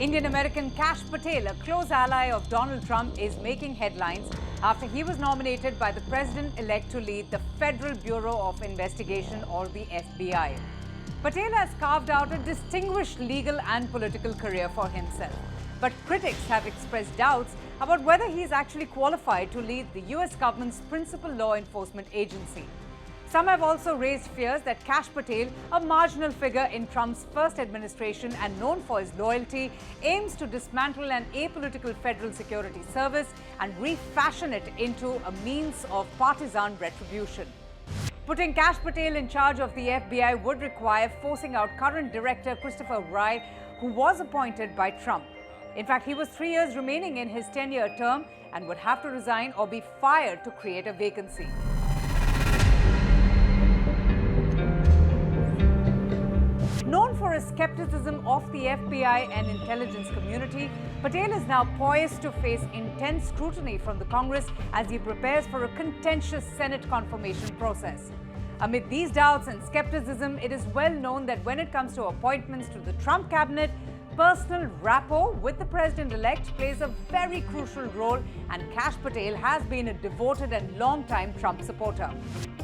Indian-American Kash Patel, a close ally of Donald Trump, is making headlines after he was nominated by the president-elect to lead the Federal Bureau of Investigation, or the FBI. Patel has carved out a distinguished legal and political career for himself. But critics have expressed doubts about whether he is actually qualified to lead the US government's principal law enforcement agency. Some have also raised fears that Kash Patel, a marginal figure in Trump's first administration and known for his loyalty, aims to dismantle an apolitical federal security service and refashion it into a means of partisan retribution. Putting Kash Patel in charge of the FBI would require forcing out current director Christopher Wray, who was appointed by Trump. In fact, he was 3 years remaining in his 10-year term and would have to resign or be fired to create a vacancy. Known for his skepticism of the FBI and intelligence community, Patel is now poised to face intense scrutiny from the Congress as he prepares for a contentious Senate confirmation process. Amid these doubts and skepticism, it is well known that when it comes to appointments to the Trump cabinet, personal rapport with the president-elect plays a very crucial role, and Kash Patel has been a devoted and long-time Trump supporter.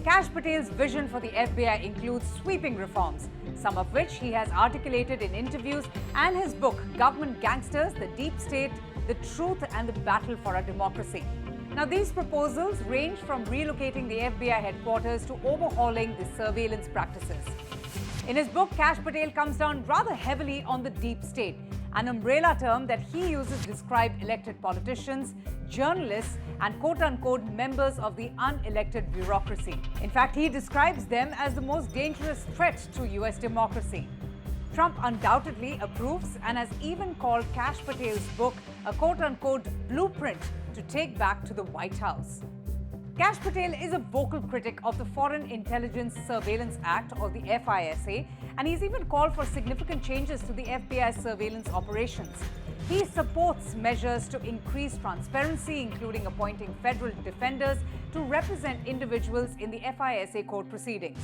Kash Patel's vision for the FBI includes sweeping reforms, some of which he has articulated in interviews and his book, Government Gangsters, The Deep State, The Truth and the Battle for Our Democracy. Now, these proposals range from relocating the FBI headquarters to overhauling the surveillance practices. In his book, Kash Patel comes down rather heavily on the deep state, an umbrella term that he uses to describe elected politicians, journalists, and quote-unquote members of the unelected bureaucracy. In fact, he describes them as the most dangerous threat to US democracy. Trump undoubtedly approves and has even called Kash Patel's book a quote-unquote blueprint to take back to the White House. Kash Patel is a vocal critic of the Foreign Intelligence Surveillance Act, or the FISA, and he's even called for significant changes to the FBI's surveillance operations. He supports measures to increase transparency, including appointing federal defenders to represent individuals in the FISA court proceedings.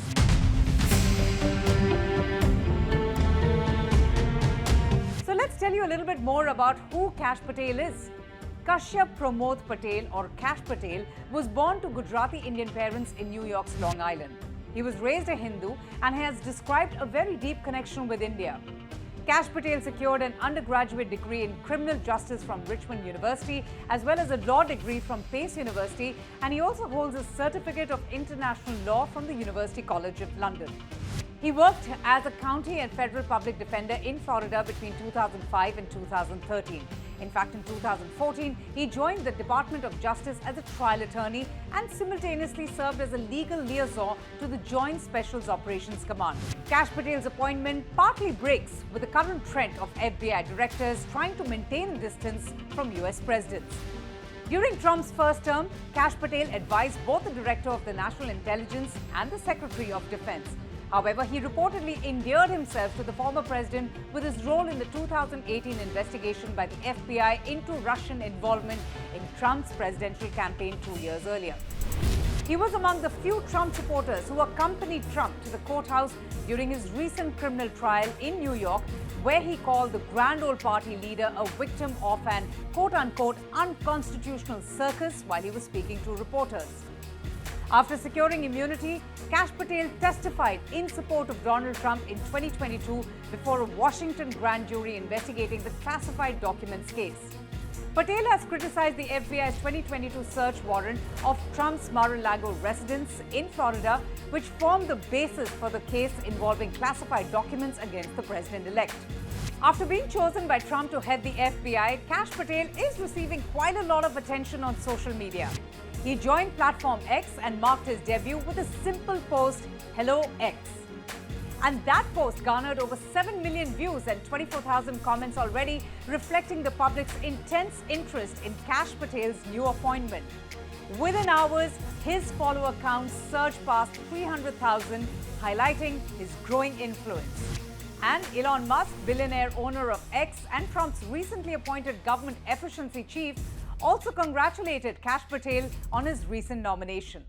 So let's tell you a little bit more about who Kash Patel is. Kashyap Pramod Patel, or Kash Patel, was born to Gujarati Indian parents in New York's Long Island. He was raised a Hindu and has described a very deep connection with India. Kash Patel secured an undergraduate degree in criminal justice from Richmond University, as well as a law degree from Pace University, and he also holds a certificate of international law from the University College of London. He worked as a county and federal public defender in Florida between 2005 and 2013. In fact, in 2014, he joined the Department of Justice as a trial attorney and simultaneously served as a legal liaison to the Joint Special Operations Command. Kash Patel's appointment partly breaks with the current trend of FBI directors trying to maintain a distance from US presidents. During Trump's first term, Kash Patel advised both the Director of the National Intelligence and the Secretary of Defense. However, he reportedly endeared himself to the former president with his role in the 2018 investigation by the FBI into Russian involvement in Trump's presidential campaign 2 years earlier. He was among the few Trump supporters who accompanied Trump to the courthouse during his recent criminal trial in New York, where he called the grand old party leader a victim of an quote-unquote unconstitutional circus while he was speaking to reporters. After securing immunity, Kash Patel testified in support of Donald Trump in 2022 before a Washington grand jury investigating the classified documents case. Patel has criticized the FBI's 2022 search warrant of Trump's Mar-a-Lago residence in Florida, which formed the basis for the case involving classified documents against the president-elect. After being chosen by Trump to head the FBI, Kash Patel is receiving quite a lot of attention on social media. He joined platform X and marked his debut with a simple post, "Hello X." And that post garnered over 7 million views and 24,000 comments already, reflecting the public's intense interest in Kash Patel's new appointment. Within hours, his follower count surged past 300,000, highlighting his growing influence. And Elon Musk, billionaire owner of X and Trump's recently appointed government efficiency chief, also congratulated Kash Patel on his recent nomination.